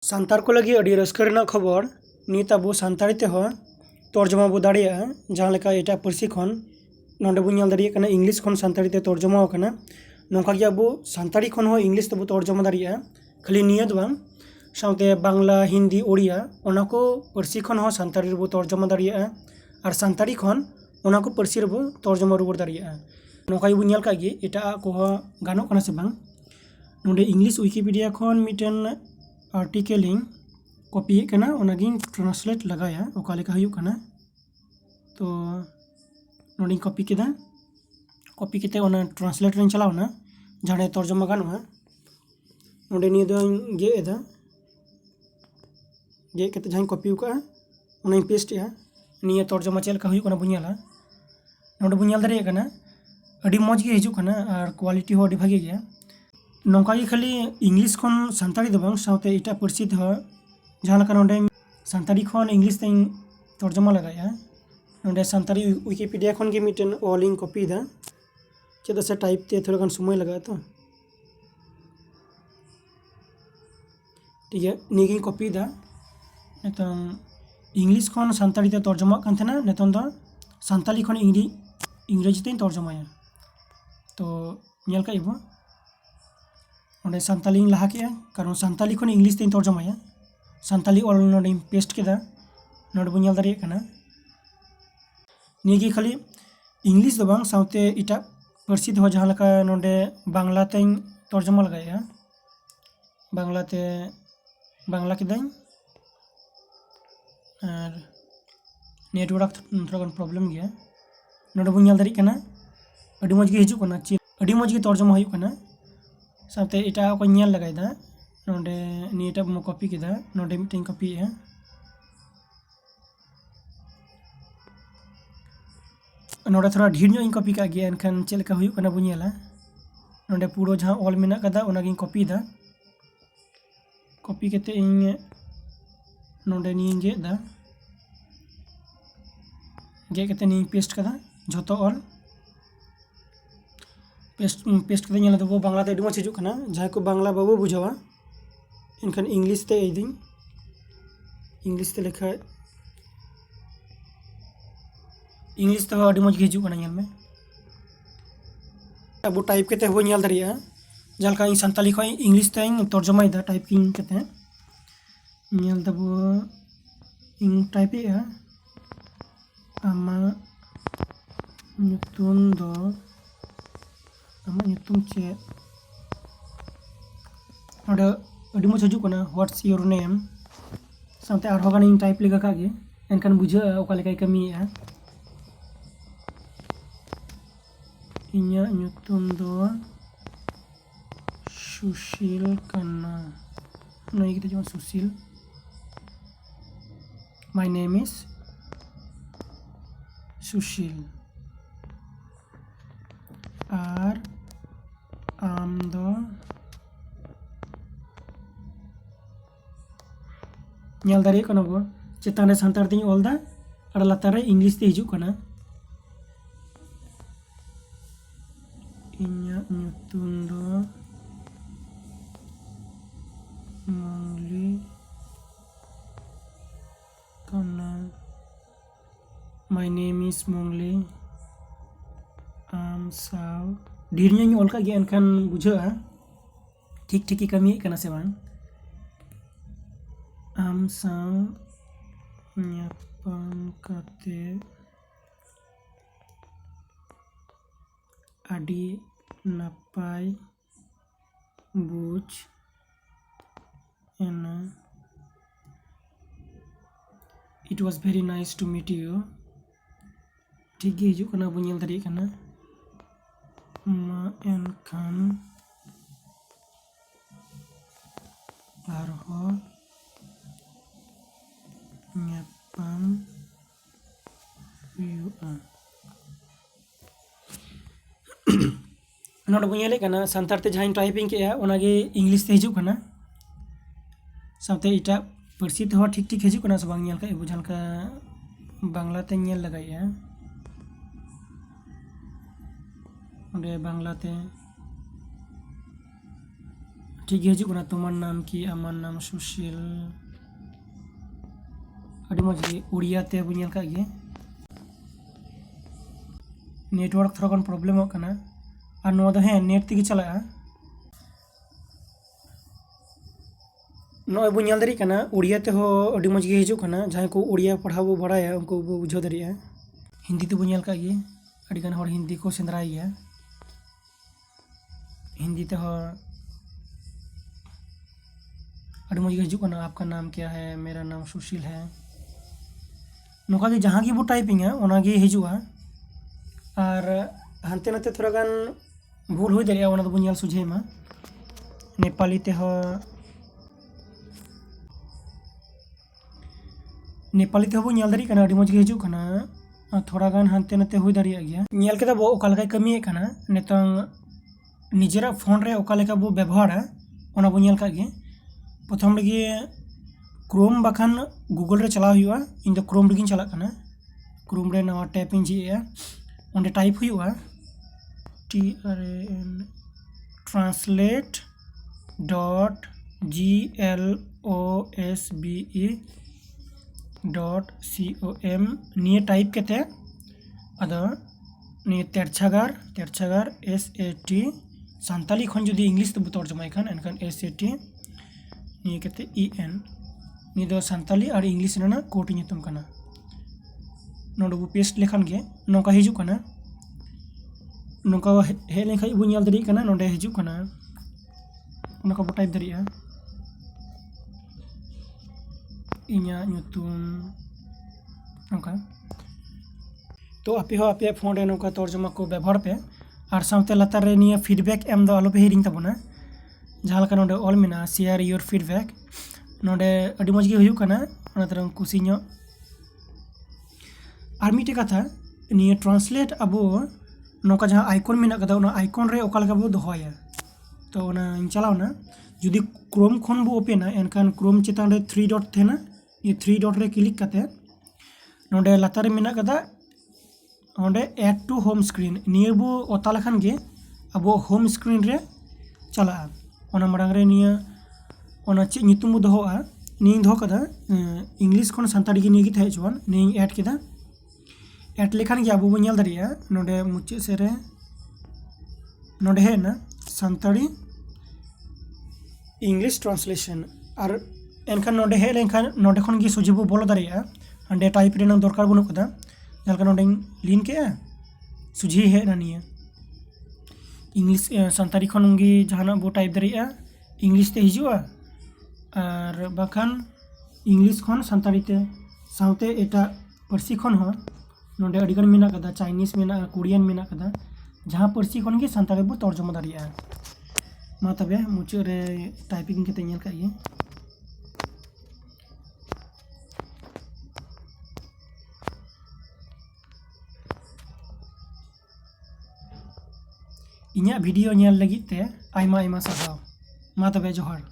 ᱥᱟᱱᱛᱟᱲ ᱠᱚ ᱞᱟᱹᱜᱤᱫ ᱟᱹᱰᱤ ᱨᱟᱹᱥᱠᱟᱹ ᱨᱮᱱᱟᱜ ᱠᱷᱚᱵᱚᱨ ᱱᱤᱛ ᱟᱵᱚ ᱥᱟᱱᱛᱟᱲᱤ ᱛᱮᱦᱚᱸ ᱛᱚᱨᱡᱚᱢᱟ ᱵᱚ ᱫᱟᱲᱮᱭᱟᱜᱼᱟ ᱡᱟᱦᱟᱸ ᱞᱮᱠᱟ ᱮᱴᱟᱜ ᱯᱟᱹᱨᱥᱤ ᱠᱷᱚᱱ ᱱᱚᱰᱮ ᱵᱚ ᱧᱮᱞ ᱫᱟᱲᱮᱭᱟᱜ ᱠᱟᱱᱟ ᱤᱝᱞᱤᱥ ᱠᱷᱚᱱ ᱥᱟᱱᱛᱟᱲᱤ ᱛᱮ ᱛᱚᱨᱡᱚᱢᱟ ᱟᱠᱟᱱᱟ ᱱᱚᱝᱠᱟ ᱜᱮ ᱟᱵᱚ ᱥᱟᱱᱛᱟᱲᱤ ᱠᱷᱚᱱ ᱦᱚᱸ ᱤᱝᱞᱤᱥ ᱛᱮᱵᱚ ᱛᱚᱨᱡᱚᱢᱟ ᱫᱟᱲᱮᱭᱟᱜᱼᱟ ᱠᱷᱟᱹᱞᱤ ᱱᱤᱭᱟᱹ ᱫᱚ ᱵᱟᱝ ᱥᱟᱶᱛᱮ ᱵᱟᱝᱞᱟ ᱦᱤᱱᱫᱤ ᱳᱲᱤᱭᱟ ᱚᱱᱟ ᱠᱚ ᱯᱟᱹᱨᱥᱤ ᱠᱷᱚᱱ ᱦᱚᱸ ᱥᱟᱱᱛᱟᱲᱤ ᱨᱮᱵᱚ ᱛᱚᱨᱡᱚᱢᱟ ᱫᱟᱲᱮᱭᱟᱜᱼᱟ ᱟᱨ ᱥᱟᱱᱛᱟᱲᱤ ᱠᱷᱚᱱ ᱚᱱᱟ ᱠᱚ ᱯᱟᱹᱨᱥᱤ ᱨᱮᱵᱚ ᱛᱚᱨᱡᱚᱢᱟ ᱨᱩᱣᱟᱹᱲ ᱫᱟᱲᱮᱭᱟᱜᱼᱟ ᱱᱚᱝᱠᱟ ᱜᱮᱵᱚ ᱧᱮᱞ ᱠᱟᱜ ᱜᱮ ᱮᱴᱟᱜ ᱠᱚᱦᱚᱸ ᱜᱟᱱᱚᱜ ᱠᱟᱱᱟ ᱥᱮ ᱵᱟᱝ ᱱᱚᱰᱮ ᱤᱝᱞᱤᱥ ᱩᱭᱠᱤᱯᱤᱰᱤᱭᱟ ᱠᱷᱚᱱ ᱢᱤᱫᱴᱮᱱ आर्टिकल कॉपी करना ट्रांसलेट लगाया ओका लेका हुयुग कना तो नोडी कॉपी केदा कॉपी केते ओना ट्रांसलेट रेन चलावना जहां तर्जमा गानोआ नोडे निया दो गे एदा गे केते जहां कॉपी उका ओना पेस्ट या निया तर्जमा चेल का हुयुग कना बुनियाला नोडे बुनियाल दारे कना अडी मौज गे हिजुग कना और क्वालिटी हो अडी भागे गया नौका ही खाली इंग्लिश खन सानताड़ी दो बांग साउते इटा पार्सी दो जहां लका नोडे सानताड़ी खन इंग्लिश ते तर्जमा लगाया नोडे सानताड़ी विकिपीडिया खन के मिटन ऑलिंग कॉपी दा चेदा से टाइप ते थोड़ा गन समय लगा तो ठीक है निगी कॉपी दा नेतन इंग्लिश खन सानताड़ी ते तर्जमा कान थेना नेतन दा सानताली खन इंग्रेजी ते तर्जमाया तो नेल का इबो नोडे सानताली लहा के कारण सानताली खन इंग्लिश ते तर्जमाया सानताली ऑल नोडे पेस्ट केदा नोडे बुनियाल दारे कना निगी खाली इंग्लिश दो बांग साउते इटा पार्सी दो जहां लका नोडे बांग्ला ते तर्जमा लगाया बांग्ला ते बांग्ला केदाई और नेटवर्क थोड़ा प्रॉब्लम गया नोडे बुनियाल दारे कना अडी मौज गे हिजुग कना अडी मौज गे तर्जमा हुयुग कना साथे इटा को नेल लगायदा नोडे नीटा मो कॉपी केदा नोडे मिटिंग कॉपी है नोडे थोड़ा ढेर ᱧᱚᱜ ᱤᱧ कॉपी का गया एनखान चेल का हुयुग कना बुनियाला नोडे पूरो जहां ऑल मेना कदा ओना गिन कॉपी दा कॉपी केते इन नोडे नी गे दा गे केते नी पेस्ट कदा झोतो ऑल पेस्ट कदे नेला दो बांग्ला ते डिमो हिजुग कना जहां को बांग्ला बाबू बुझावा इनखान इंग्लिश ते इदिन इंग्लिश ते लेखा इंग्लिश ते अडी मौज गे हिजुग कना नेल में अब टाइप केते हो नेल दारिया जलका इन संताली खय इंग्लिश ते तर्जमा इदा टाइपिंग केते नेल दबो इन टाइप ए आमा nyutum do ama nyutum che ada adi mo hijuग kana what's your name सामते आर होगान इन टाइप लेगा कागे एनखान बुझा ओका लेकाय कमी है इन्या nyutum do सुशील कन्ना नई kita जो सुशील my name is सुशील और आम दो नेल दारे कना बो चेतान रे सानतार ते ऑल दा और लातार रे इंग्लिश ते हिजुग कना इन्या nyutum do मंगली कना my name is मंगली आम साव ढेर ᱧᱚᱜ ऑल का गे एनखान बुझा ठीक ठीक कमी कना से बांग आम साव ᱧᱟᱯᱟᱢ काते आडी नापाय बुझ एना it was very nice to meet you ठीक गे हिजुग कना बुनियाल दारे कना मा एनखान आरहो ᱧᱟᱯᱟᱢ हुयुगा नोड बुनियाले कना संतार ते जहां टाइपिंग के ओना गे इंग्लिश ते हिजुग कना साथे इटा पार्सी ते हो ठीक ठीक हिजुग कना सब नेल का बुझाल का बांग्ला ते नेल लगाया बांग्लाते ठीक है हिजुग तुम्हार नाम की आमार नाम सुशील अड़ी मज उड़िया ते बो नेल कागे नेटवर्क थोड़ा गान प्रॉब्लम होना और नोआ दो हें नेट तेगे चला नॉय बो नेल दाड़ी उड़िया ते हो अड़ी मज गे हिजुग जहां को उड़िया पढ़ाव बो बड़ाया उनको बो बुझाव दाड़ी हिंदी ते बो नेल कागे अड़ी गान हर हिंदी को सेंद्राय गया हिंदी ते हो अड़ी मज गे हिजुग आपका नाम क्या है मेरा नाम सुशील है नौका के जहाँ की बो टाइपिंग है ओना गे हिजुआ और हानते नाते थोड़ा गान भूल हो दाड़िया ओना दो बो नेल सुझेमा नेपाली ते हो बो नेल दाड़ी अड़ी मज गे हिजुग थोड़ा गान हानते नाते हो दाड़िया गया नेल केदा बो ओका लेकाय कामिये कना नितोंग निजेरा फोन रे ओका लेका बो व्यवहार ओना बो नेल कागे प्रथम लगे क्रोम बाखान गूगल रे चलाव हुआ इन दो क्रोम रेगिन चला कना क्रोम रे नवा टैपिंग जी ओंडे टाइप हुआ TRAN ट्रांसलेट .GLOSBE.com निये टाइप केते अदो निये तेरछागार SAT सानताली खन जुदी इंग्लिश ते तर्जमा खान एनखान SAT निये केते EN नि दो सानताली और इंग्लिश रेना कोड नितुम कना नोडे बो पेस्ट लेखान गे नोका हिजुग कना नोका हे लेखाय बो नेल दाड़ी कना नोडे हिजुग कना नोका बो टाइप दाड़िया इन्या nyutum नोका तो आपे हो आपे फोन रे नोका तर्जमा को व्यवहार पे और सामते लातार रे निया फीडबैक एम दो आलो पे हिरिंग ताबोना जहां लका नोडे ऑल मेना शेयर योर फीडबैक नोडे अड़ी मज गे हुयुग कना ओना तरह कुसी नो और मिटे कथा निये ट्रांसलेट अबो नोका जहां आइकन मेना कदा ओना आइकन रे ओका लगा बो दोहया तो ओना चलावना जुदी क्रोम खन बो ओपेना एनखान क्रोम चेतान रे 3 डॉट थेना ये 3 डॉट रे क्लिक कते नोडे लातार रे मेना कदा ओंडे ऐड टू होम स्क्रीन निये बो ओता लखान गे अबो होम स्क्रीन रे चला ओना मरांग रे निये ओना चे नितुम बो दोहोआ निये दोहो कदा इंग्लिश खन सानताड़ी गे निये गे थाहे चुवान निये ऐड केदा ऐड लेखान गे अबो बो नेल दाड़िया नोडे मुचे सेरे नोडे हेना सानताड़ी इंग्लिश ट्रांसलेशन और एनखान नोडे हे लेखान नोडे खन गे सोजे बो बोलो दाड़िया हांडे टाइप रेना दरकार बनु कदा जलका नोडे लिन के सुझी है ना निये इंग्लिश सानताड़ी खन गे जहाना बो टाइप दाड़िया इंग्लिश ते हिजुआ और बाखान इंग्लिश खन सानताड़ी ते साउते एटा पारसी खन हो नोडे अडिगान मेना कदा चाइनीज मेना कोरियन मेना कदा जहां पारसी खन गे सानताड़ी बो तर्जमा दाड़िया मा तबे मुचे रे टाइपिंग केते नेल काये इन्या वीडियो नेल लगित ते आयमा आयमा साराव मा तबे जोहार।